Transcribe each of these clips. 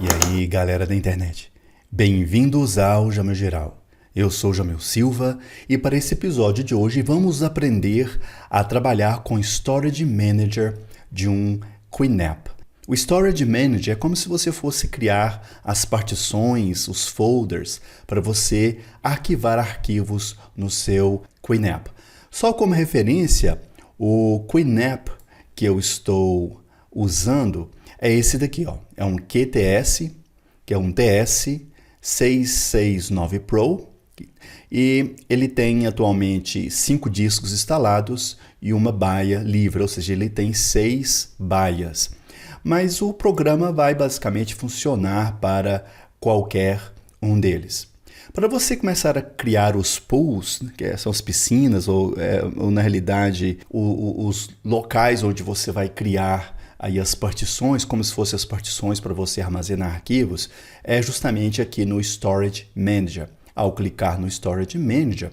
E aí, galera da internet, bem-vindos ao Jamil Geral. Eu sou Jamil Silva e para esse episódio de hoje vamos aprender a trabalhar com Storage Manager de um QNAP. O Storage Manager é como se você fosse criar as partições, os folders, para você arquivar arquivos no seu QNAP. Só como referência, o QNAP que eu estou usando é esse daqui, ó. É um QTS, que é um TS669 Pro, e ele tem atualmente 5 discos instalados e uma baia livre, ou seja, ele tem 6 baias. Mas o programa vai basicamente funcionar para qualquer um deles. Para você começar a criar os pools, que são as piscinas, ou na realidade os locais onde você vai criar aí as partições, como se fossem as partições para você armazenar arquivos, é justamente aqui no Storage Manager. Ao clicar no Storage Manager,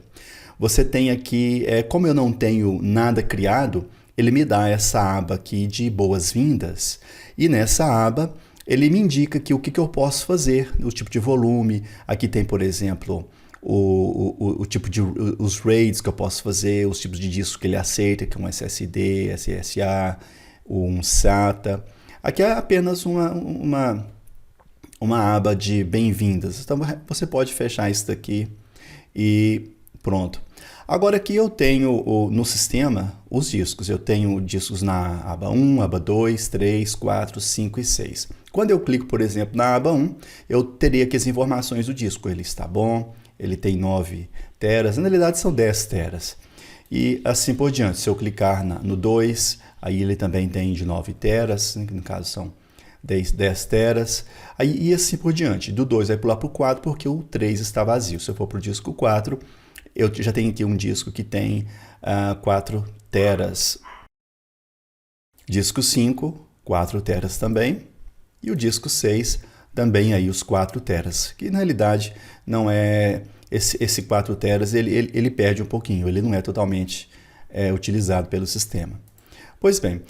você tem aqui, como eu não tenho nada criado, ele me dá essa aba aqui de boas-vindas. E nessa aba, ele me indica que o que eu posso fazer, o tipo de volume. Aqui tem, por exemplo, o tipo de os RAIDs que eu posso fazer, os tipos de disco que ele aceita, que é um SSD, SSA, um SATA. Aqui é apenas uma aba de bem-vindas. Então você pode fechar isso daqui e pronto. Agora aqui eu tenho no sistema os discos. Eu tenho discos na aba 1, aba 2, 3, 4, 5 e 6. Quando eu clico, por exemplo, na aba 1, eu teria aqui as informações do disco. Ele está bom, ele tem 9 teras, na realidade são 10 teras. E assim por diante. Se eu clicar no 2, aí ele também tem de 9 teras, que no caso são 10 teras, aí, e assim por diante. Do 2 vai pular para o 4 porque o 3 está vazio. Se eu for para o disco 4, eu já tenho aqui um disco que tem 4 teras. Disco 5, 4 teras também. E o disco 6, também aí os 4 teras. Que na realidade não é... Esse 4 teras ele perde um pouquinho, ele não é totalmente utilizado pelo sistema. Pois bem,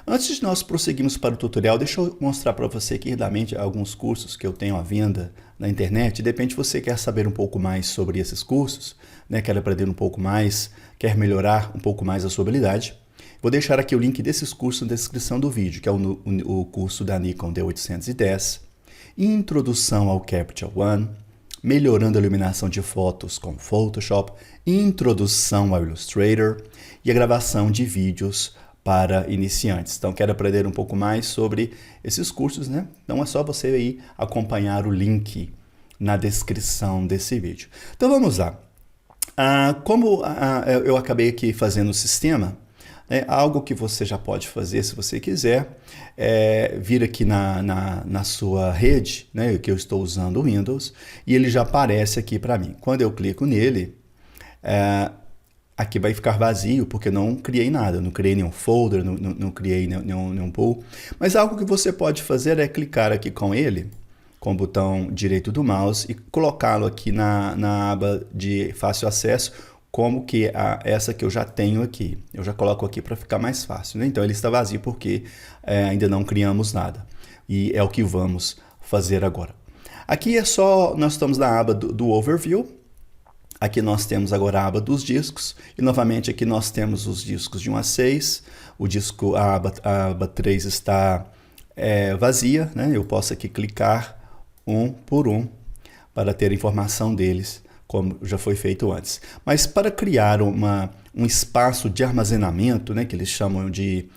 antes de nós prosseguirmos para o tutorial, deixa eu mostrar para você aqui rapidamente alguns cursos que eu tenho à venda na internet. De repente você quer saber um pouco mais sobre esses cursos, né? Quer aprender um pouco mais, quer melhorar um pouco mais a sua habilidade. Vou deixar aqui o link desses cursos na descrição do vídeo, que é o curso da Nikon D810, Introdução ao Capture One, melhorando a iluminação de fotos com Photoshop, introdução ao Illustrator e a gravação de vídeos para iniciantes. Então, quero aprender um pouco mais sobre esses cursos, né? Então, é só você aí acompanhar o link na descrição desse vídeo. Então, vamos lá. Como eu acabei aqui fazendo o sistema, algo que você já pode fazer se você quiser, vir aqui na sua rede, né, que eu estou usando o Windows, e ele já aparece aqui para mim. Quando eu clico nele, aqui vai ficar vazio, porque não criei nada, não criei nenhum folder, não criei nenhum pool. Mas algo que você pode fazer é clicar aqui com ele, com o botão direito do mouse, e colocá-lo aqui na aba de fácil acesso, como que essa que eu já tenho aqui. Eu já coloco aqui para ficar mais fácil, né? Então ele está vazio porque ainda não criamos nada. E é o que vamos fazer agora. Aqui nós estamos na aba do Overview. Aqui nós temos agora a aba dos discos. E novamente aqui nós temos os discos de 1 a 6. A aba 3 está vazia, né? Eu posso aqui clicar um por um para ter a informação deles, como já foi feito antes. Mas para criar um espaço de armazenamento, né, que eles chamam de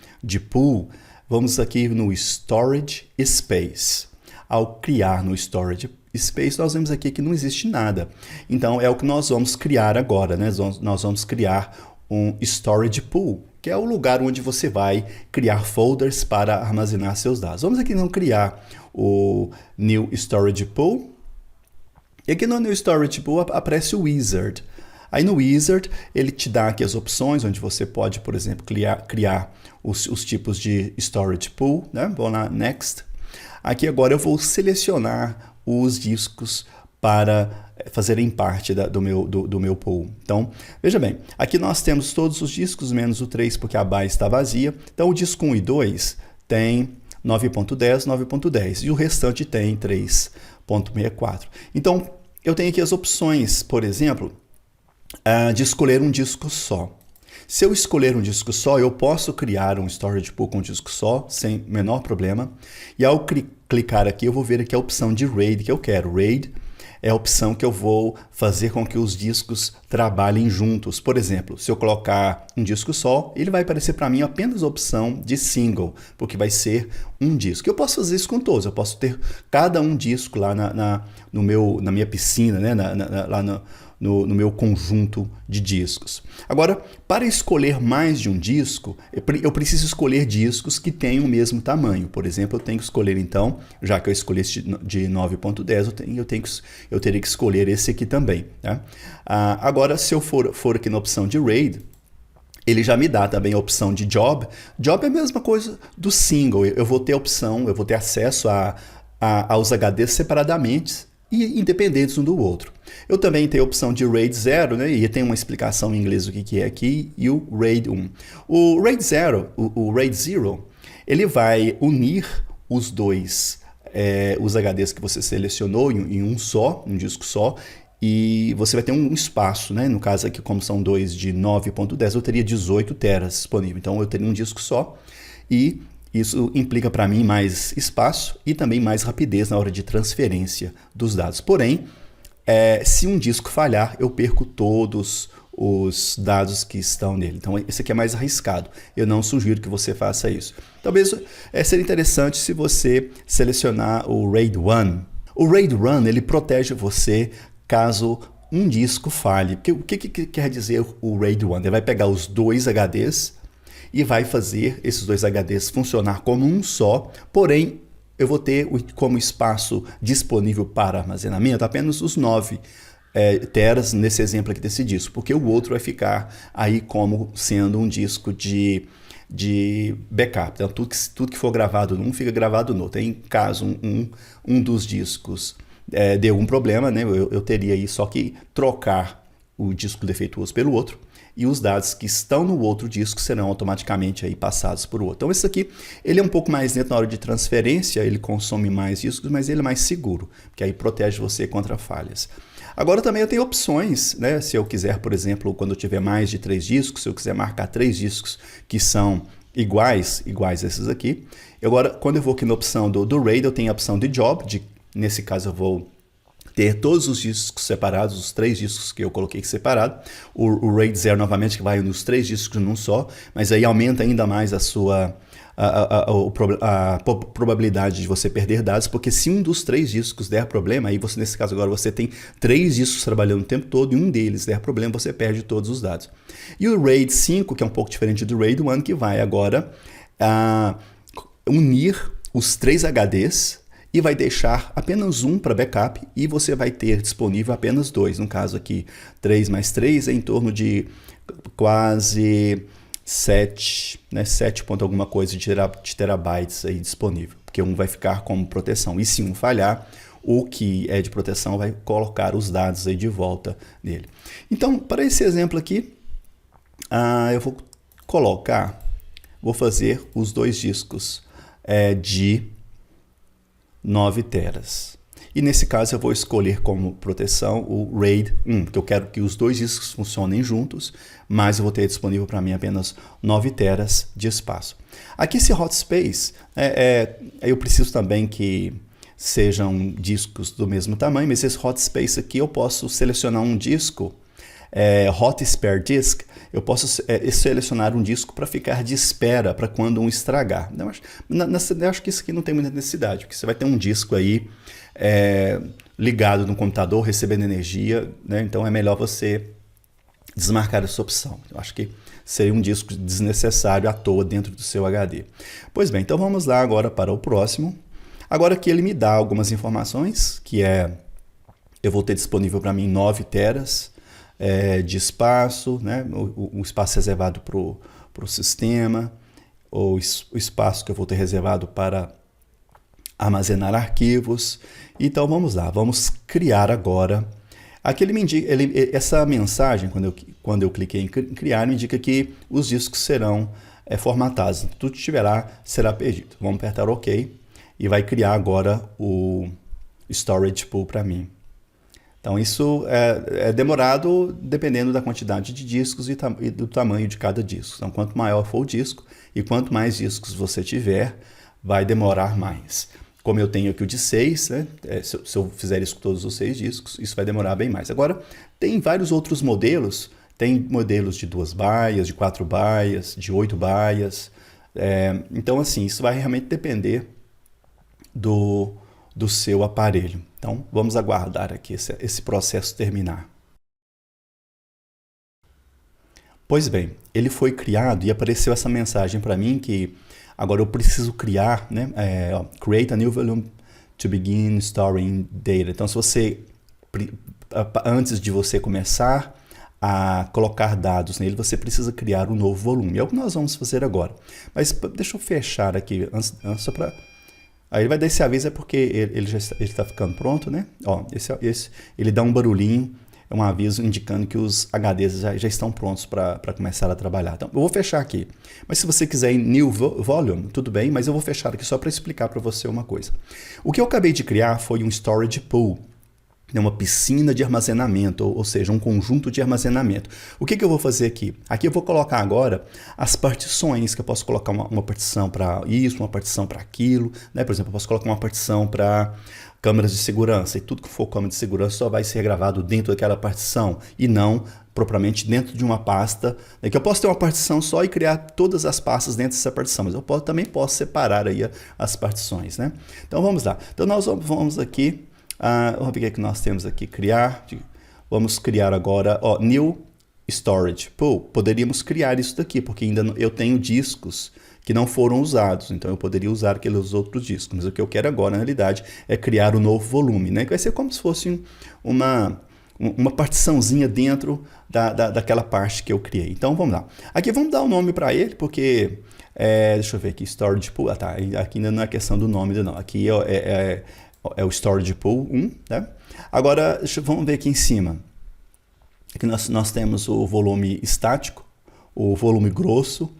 pool, vamos aqui no Storage Space. Ao criar no Storage Space, nós vemos aqui que não existe nada. Então, é o que nós vamos criar agora, né? Nós vamos criar um Storage Pool, que é o lugar onde você vai criar folders para armazenar seus dados. Vamos aqui então criar o New Storage Pool. E aqui no New Storage Pool aparece o Wizard. Aí no Wizard, ele te dá aqui as opções, onde você pode, por exemplo, criar os tipos de Storage Pool, né? Vou lá, Next. Aqui agora eu vou selecionar os discos para fazerem parte do meu pool. Então, veja bem, aqui nós temos todos os discos, menos o 3, porque a baia está vazia. Então, o disco 1 e 2 tem 9.10, 9.10 e o restante tem 3.64. Então, eu tenho aqui as opções, por exemplo, de escolher um disco só. Se eu escolher um disco só, eu posso criar um storage pool com um disco só, sem menor problema. E ao clicar aqui, eu vou ver aqui a opção de RAID que eu quero. RAID é a opção que eu vou fazer com que os discos trabalhem juntos. Por exemplo, se eu colocar um disco só, ele vai aparecer para mim apenas a opção de single, porque vai ser um disco. Eu posso fazer isso com todos, eu posso ter cada um disco lá na minha piscina, né? Lá no meu conjunto de discos. Agora, para escolher mais de um disco, eu preciso escolher discos que tenham o mesmo tamanho. Por exemplo, eu tenho que escolher então, já que eu escolhi esse de 9.10, eu teria que escolher esse aqui também. Tá? Agora, se eu for aqui na opção de RAID, ele já me dá também a opção de Job. Job é a mesma coisa do single. Eu vou ter a opção, eu vou ter acesso aos HDs separadamente e independentes um do outro. Eu também tenho a opção de RAID 0, né? E tem uma explicação em inglês do que é aqui, e o RAID 1. O RAID 0, o RAID 0, ele vai unir os dois, os HDs que você selecionou em um só, um disco só, e você vai ter um espaço, né? No caso aqui, como são dois de 9.10, eu teria 18 teras disponível. Então eu teria um disco só e isso implica para mim mais espaço e também mais rapidez na hora de transferência dos dados. Porém, se um disco falhar, eu perco todos os dados que estão nele. Então, esse aqui é mais arriscado. Eu não sugiro que você faça isso. Talvez seria interessante se você selecionar o RAID 1. O RAID 1, ele protege você caso um disco falhe. O que quer dizer o RAID 1? Ele vai pegar os dois HDs e vai fazer esses dois HDs funcionar como um só, porém eu vou ter como espaço disponível para armazenamento apenas os 9 teras nesse exemplo aqui desse disco, porque o outro vai ficar aí como sendo um disco de backup. Então tudo que for gravado num fica gravado no outro. Em caso um dos discos deu um problema, né, eu teria aí só que trocar o disco defeituoso pelo outro, e os dados que estão no outro disco serão automaticamente aí passados por outro. Então esse aqui, ele é um pouco mais lento na hora de transferência, ele consome mais discos, mas ele é mais seguro, porque aí protege você contra falhas. Agora também eu tenho opções, né? Se eu quiser, por exemplo, quando eu tiver mais de 3 discos, se eu quiser marcar 3 discos que são iguais a esses aqui. Agora, quando eu vou aqui na opção do RAID, eu tenho a opção de Job, nesse caso eu vou ter todos os discos separados, os 3 discos que eu coloquei separado. O RAID 0 novamente que vai nos 3 discos num só, mas aí aumenta ainda mais a probabilidade de você perder dados, porque se um dos 3 discos der problema, aí você, nesse caso agora, você tem 3 discos trabalhando o tempo todo e um deles der problema, você perde todos os dados. E o RAID 5, que é um pouco diferente do RAID 1, que vai agora unir os 3 HDs e vai deixar apenas um para backup e você vai ter disponível apenas 2. No caso aqui, 3 mais 3 é em torno de quase 7, né, 7 ponto alguma coisa de terabytes aí disponível, porque um vai ficar como proteção. E se um falhar, o que é de proteção vai colocar os dados aí de volta nele. Então, para esse exemplo aqui, eu vou fazer os 2 discos de 9 teras. E nesse caso eu vou escolher como proteção o RAID 1, porque eu quero que os 2 discos funcionem juntos, mas eu vou ter disponível para mim apenas 9 teras de espaço. Aqui esse hot space, eu preciso também que sejam discos do mesmo tamanho, mas esse hot space aqui eu posso selecionar um disco, hot spare disk, eu posso selecionar um disco para ficar de espera para quando um estragar. Eu acho que isso aqui não tem muita necessidade, porque você vai ter um disco aí ligado no computador, recebendo energia, né? Então é melhor você desmarcar essa opção. Eu acho que seria um disco desnecessário à toa dentro do seu HD. Pois bem, então vamos lá agora para o próximo. Agora aqui ele me dá algumas informações, que eu vou ter disponível para mim 9 teras, de espaço, né? O espaço reservado para o sistema, ou o espaço que eu vou ter reservado para armazenar arquivos. Então vamos lá, vamos criar agora. Aqui ele me indica, essa mensagem, quando eu cliquei em criar, me indica que os discos serão formatadas. Tudo que estiver lá será perdido. Vamos apertar OK e vai criar agora o storage pool para mim. Então isso é demorado dependendo da quantidade de discos e do tamanho de cada disco. Então quanto maior for o disco e quanto mais discos você tiver, vai demorar mais. Como eu tenho aqui o de 6, né? Se eu fizer isso com todos os 6 discos, isso vai demorar bem mais. Agora, tem vários outros modelos. Tem modelos de 2 baias, de 4 baias, de 8 baias. Então, assim, isso vai realmente depender do seu aparelho. Então, vamos aguardar aqui esse processo terminar. Pois bem, ele foi criado e apareceu essa mensagem para mim que agora eu preciso criar, né? Create a new volume to begin storing data. Então, se você, antes de você começar a colocar dados nele, você precisa criar um novo volume. É o que nós vamos fazer agora. Mas deixa eu fechar aqui, antes só para... Aí ele vai dar esse aviso, é porque ele está ficando pronto, né? Ó, ele dá um barulhinho, é um aviso indicando que os HDs já estão prontos para começar a trabalhar. Então, eu vou fechar aqui. Mas se você quiser em New Volume, tudo bem, mas eu vou fechar aqui só para explicar para você uma coisa. O que eu acabei de criar foi um Storage Pool, uma piscina de armazenamento, ou seja, um conjunto de armazenamento. O que eu vou fazer aqui? Aqui eu vou colocar agora as partições, que eu posso colocar uma partição para isso, uma partição para aquilo, né? Por exemplo, eu posso colocar uma partição para câmeras de segurança, e tudo que for câmera de segurança só vai ser gravado dentro daquela partição, e não propriamente dentro de uma pasta, né? Que eu posso ter uma partição só e criar todas as pastas dentro dessa partição, mas eu também posso separar aí as partições, né? Então vamos lá. Então nós vamos aqui... vamos ver o que nós temos aqui, criar, vamos criar agora, New Storage Pool. Poderíamos criar isso daqui, porque ainda eu tenho discos que não foram usados, então eu poderia usar aqueles outros discos, mas o que eu quero agora, na realidade, é criar um novo volume, né? Que vai ser como se fosse uma partiçãozinha dentro daquela parte que eu criei. Então vamos lá. Aqui vamos dar um nome para ele, porque, deixa eu ver aqui, Storage Pool, aqui ainda não é questão do nome, não, aqui é o Storage Pool 1, né? Agora, vamos ver aqui em cima. Aqui nós temos o volume estático, o volume grosso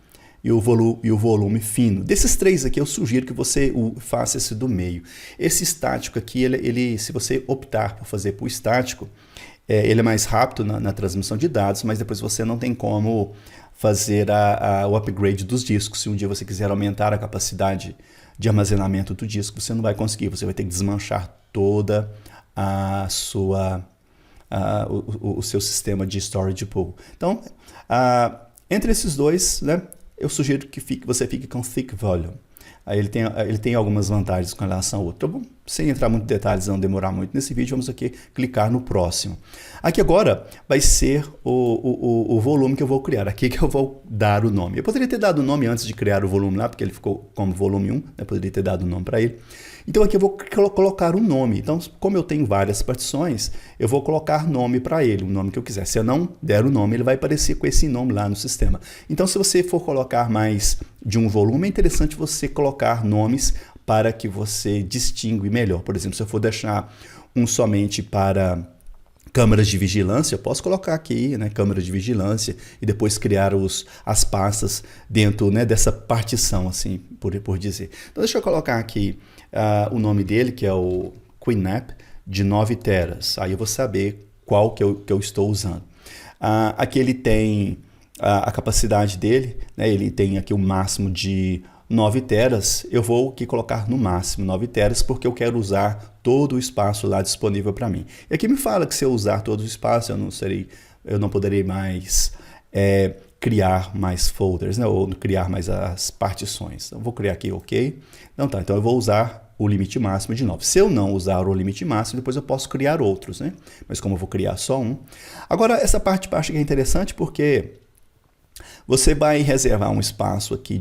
e o volume fino. Desses três aqui, eu sugiro que você faça esse do meio. Esse estático aqui, se você optar por fazer por estático, ele é mais rápido na transmissão de dados, mas depois você não tem como fazer o upgrade dos discos. Se um dia você quiser aumentar a capacidade de armazenamento do disco, você não vai conseguir, você vai ter que desmanchar toda o seu sistema de storage pool. Então, entre esses dois, né, eu sugiro que você fique com Thick Volume. Aí ele tem algumas vantagens com relação ao outro. Então, sem entrar muito em detalhes, não demorar muito nesse vídeo, vamos aqui clicar no próximo. Aqui agora vai ser o volume que eu vou criar, aqui que eu vou dar o nome. Eu poderia ter dado o nome antes de criar o volume lá, porque ele ficou como volume 1, né? Eu poderia ter dado o nome para ele. Então aqui eu vou colocar um nome. Então, como eu tenho várias partições, eu vou colocar nome para ele, o nome que eu quiser. Se eu não der o nome, ele vai aparecer com esse nome lá no sistema. Então, se você for colocar mais de um volume, é interessante você colocar nomes para que você distingue melhor. Por exemplo, se eu for deixar um somente para câmeras de vigilância, eu posso colocar aqui, né, câmera de vigilância, e depois criar as pastas dentro, né, dessa partição, assim, por dizer. Então, deixa eu colocar aqui o nome dele, que é o QNAP, de 9 teras. Aí eu vou saber qual que eu estou usando. Aqui ele tem a capacidade dele, né, ele tem aqui o máximo de 9 teras, eu vou aqui colocar no máximo 9 teras, porque eu quero usar todo o espaço lá disponível para mim. E aqui me fala que se eu usar todo o espaço, eu não poderei mais criar mais folders, né, ou criar mais as partições. Então, eu vou criar aqui, ok. Então eu vou usar o limite máximo de 9. Se eu não usar o limite máximo, depois eu posso criar outros, né? Mas como eu vou criar só um. Agora, essa parte de baixo aqui é interessante porque você vai reservar um espaço aqui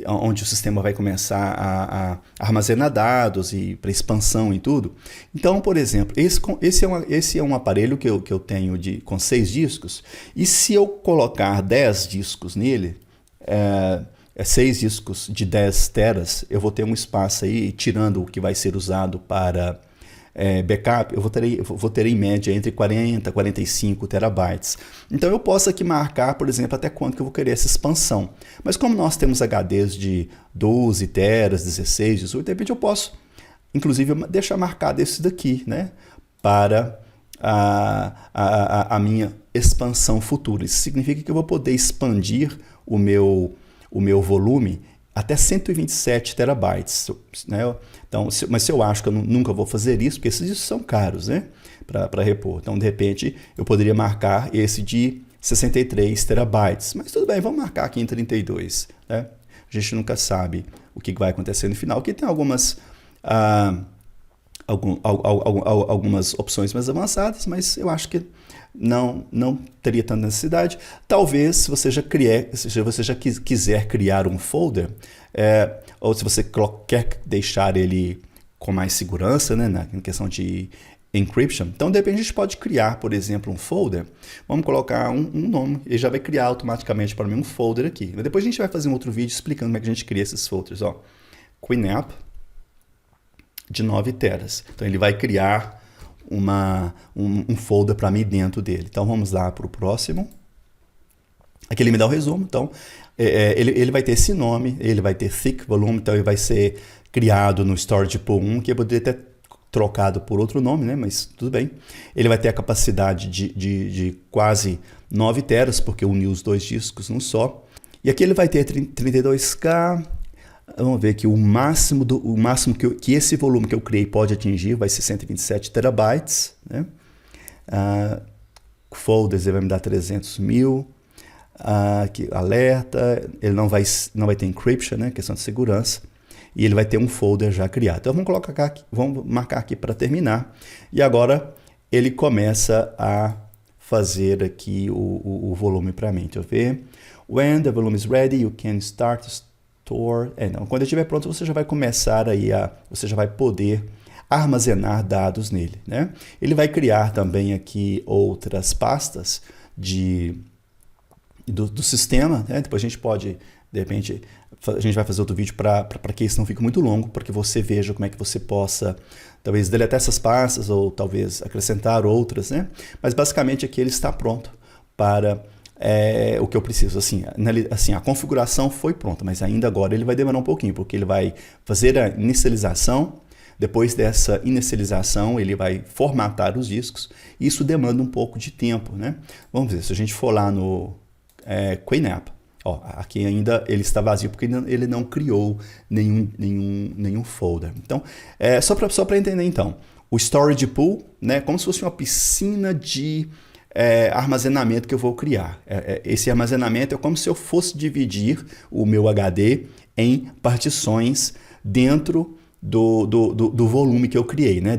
onde o sistema vai começar a armazenar dados e para expansão e tudo. Então, por exemplo, esse é um aparelho que eu tenho com 6 discos, e se eu colocar 10 discos nele, 6 discos de 10 teras, eu vou ter um espaço aí, tirando o que vai ser usado para backup, eu vou ter em média entre 40 e 45 terabytes. Então eu posso aqui marcar, por exemplo, até quanto que eu vou querer essa expansão. Mas como nós temos HDs de 12 teras, 16, 18, de repente eu posso, inclusive, deixar marcado esse daqui, né? Para a minha expansão futura. Isso significa que eu vou poder expandir o meu volume até 127 terabytes, né? Então, mas se eu acho que eu nunca vou fazer isso, porque esses discos são caros, né? Para repor. Então, de repente, eu poderia marcar esse de 63 terabytes. Mas tudo bem, vamos marcar aqui em 32, né? A gente nunca sabe o que vai acontecer no final. Aqui tem algumas opções mais avançadas, mas eu acho que não teria tanta necessidade. Talvez, se você já quiser criar um folder, ou se você quer deixar ele com mais segurança, né, na questão de encryption, então de repente a gente pode criar, por exemplo, um folder. Vamos colocar um nome, ele já vai criar automaticamente para mim um folder aqui. Mas depois a gente vai fazer um outro vídeo explicando como é que a gente cria esses folders. Ó, QNAP de 9 teras. Então ele vai criar um folder para mim dentro dele. Então vamos lá para o próximo. Aqui ele me dá o resumo. Então ele vai ter esse nome, ele vai ter thick volume, então ele vai ser criado no storage pool 1, que eu poderia ter trocado por outro nome, né? Mas tudo bem. Ele vai ter a capacidade de quase 9 teras, porque uniu os dois discos num só. E aqui ele vai ter 32K. Vamos ver que o máximo que esse volume que eu criei pode atingir vai ser 127 terabytes, né? Folders ele vai me dar 300 mil. Aqui, alerta, ele não vai ter encryption, né? Questão de segurança. E ele vai ter um folder já criado. Então vamos marcar aqui para terminar. E agora ele começa a fazer aqui o volume para mim. Deixa eu ver. When the volume is ready, you can start to store. Não. Quando ele estiver pronto, você já vai começar aí você já vai poder armazenar dados nele, né? Ele vai criar também aqui outras pastas do sistema, né? Depois a gente pode, de repente, a gente vai fazer outro vídeo para que isso não fique muito longo, para que você veja como é que você possa, talvez, deletar essas pastas ou talvez acrescentar outras, né? Mas basicamente aqui ele está pronto para o que eu preciso. Assim, a configuração foi pronta, mas ainda agora ele vai demorar um pouquinho, porque ele vai fazer a inicialização. Depois dessa inicialização, ele vai formatar os discos. Isso demanda um pouco de tempo, né? Vamos ver, se a gente for lá no QNAP, ó, aqui ainda ele está vazio porque ele não criou nenhum folder. Então, só para entender então, o storage pool, né, como se fosse uma piscina de armazenamento que eu vou criar. Esse armazenamento é como se eu fosse dividir o meu HD em partições dentro do volume que eu criei, né,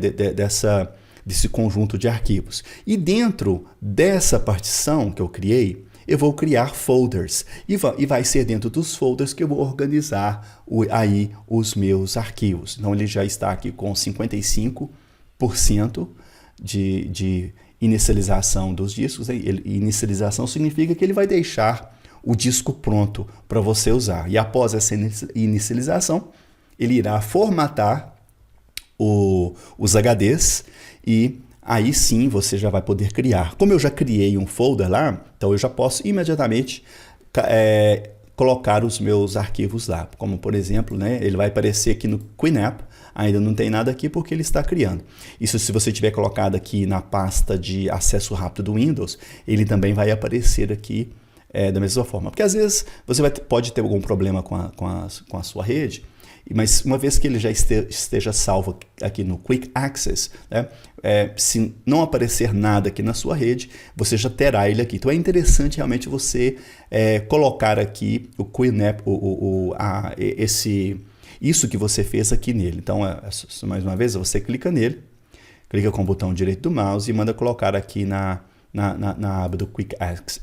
desse conjunto de arquivos. E dentro dessa partição que eu criei, eu vou criar folders. E vai ser dentro dos folders que eu vou organizar aí os meus arquivos. Então ele já está aqui com 55% de inicialização dos discos. Inicialização significa que ele vai deixar o disco pronto para você usar. E após essa inicialização, ele irá formatar os HDs e aí sim você já vai poder criar. Como eu já criei um folder lá, então eu já posso imediatamente colocar os meus arquivos lá. Como por exemplo, né, ele vai aparecer aqui no QNAP, ainda não tem nada aqui porque ele está criando. Isso se você tiver colocado aqui na pasta de acesso rápido do Windows, ele também vai aparecer aqui da mesma forma. Porque às vezes você pode ter algum problema com a sua rede, mas uma vez que ele já esteja salvo aqui no Quick Access, né, se não aparecer nada aqui na sua rede, você já terá ele aqui. Então é interessante realmente você colocar aqui o QNAP, isso que você fez aqui nele. Então, mais uma vez, você clica nele, clica com o botão direito do mouse e manda colocar aqui na aba do Quick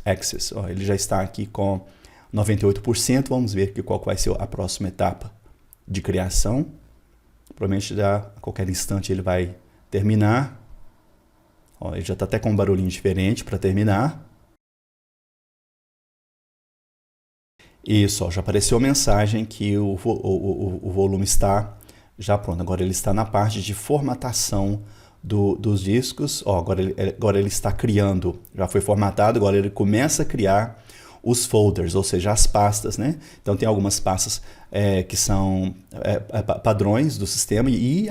Access. Ó, ele já está aqui com 98%. Vamos ver qual vai ser a próxima etapa de criação. Provavelmente a qualquer instante ele vai terminar. Ó, ele já está até com um barulhinho diferente para terminar. Isso, ó, já apareceu a mensagem que o volume está já pronto. Agora ele está na parte de formatação dos discos. Ó, agora ele está criando, já foi formatado, agora ele começa a criar os folders, ou seja, as pastas, né? Então tem algumas pastas que são padrões do sistema e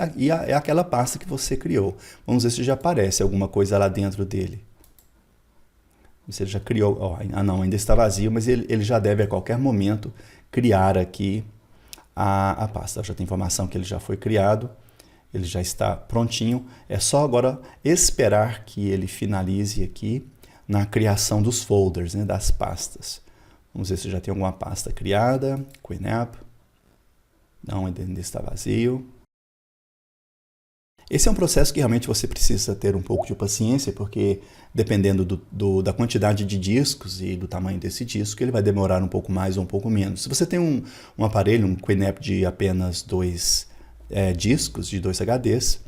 é aquela pasta que você criou. Vamos ver se já aparece alguma coisa lá dentro dele. Se ele já criou, ó, não, ainda está vazio, mas ele já deve a qualquer momento criar aqui a pasta. Já tem informação que ele já foi criado, ele já está prontinho. É só agora esperar que ele finalize aqui na criação dos folders, né, das pastas. Vamos ver se já tem alguma pasta criada. QNAP. Não, ainda está vazio. Esse é um processo que realmente você precisa ter um pouco de paciência, porque dependendo da quantidade de discos e do tamanho desse disco, ele vai demorar um pouco mais ou um pouco menos. Se você tem um aparelho, um QNAP de apenas 2 discos, de 2 HDs,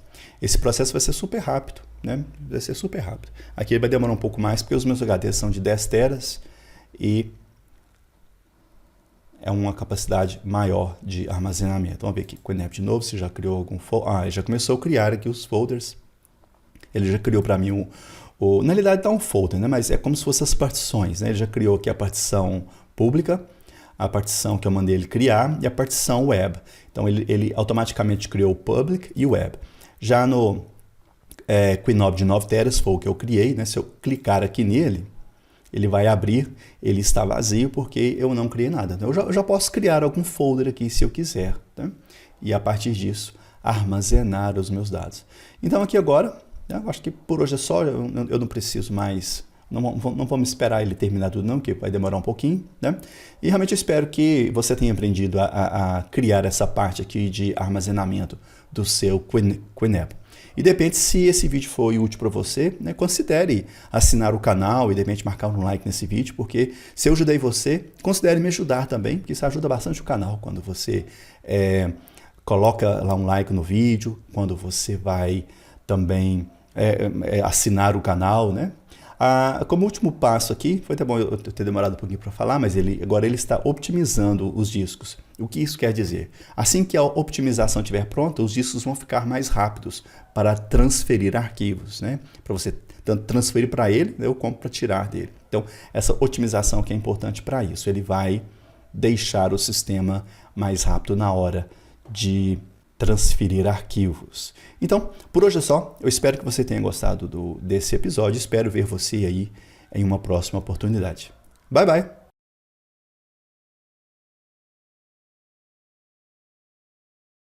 esse processo vai ser super rápido, né? Vai ser super rápido. Aqui ele vai demorar um pouco mais, porque os meus HDs são de 10 teras e é uma capacidade maior de armazenamento. Vamos ver aqui, QNAP de novo, se já criou algum folder. Ele já começou a criar aqui os folders. Ele já criou para mim na realidade está um folder, né? Mas é como se fossem as partições, né? Ele já criou aqui a partição pública, a partição que eu mandei ele criar e a partição web. Então ele automaticamente criou o public e o web. Já no QNOB de 9 teras foi o que eu criei, né? Se eu clicar aqui nele, ele vai abrir, ele está vazio porque eu não criei nada. Eu já posso criar algum folder aqui se eu quiser, tá? E a partir disso armazenar os meus dados. Então aqui agora, né, acho que por hoje é só, eu não preciso mais, não vamos esperar ele terminar tudo não, que vai demorar um pouquinho, né? E realmente eu espero que você tenha aprendido a criar essa parte aqui de armazenamento do seu QNAP. E de repente, se esse vídeo foi útil para você, né, considere assinar o canal e de repente marcar um like nesse vídeo, porque se eu ajudei você, considere me ajudar também, porque isso ajuda bastante o canal quando você coloca lá um like no vídeo, quando você vai também assinar o canal, né? Como último passo aqui, foi até bom eu ter demorado um pouquinho para falar, mas agora ele está otimizando os discos. O que isso quer dizer? Assim que a otimização estiver pronta, os discos vão ficar mais rápidos para transferir arquivos, né? Para você tanto transferir para ele, né, ou como para tirar dele. Então, essa otimização que é importante para isso. Ele vai deixar o sistema mais rápido na hora de transferir arquivos. Então, por hoje é só. Eu espero que você tenha gostado desse episódio. Espero ver você aí em uma próxima oportunidade. Bye, bye!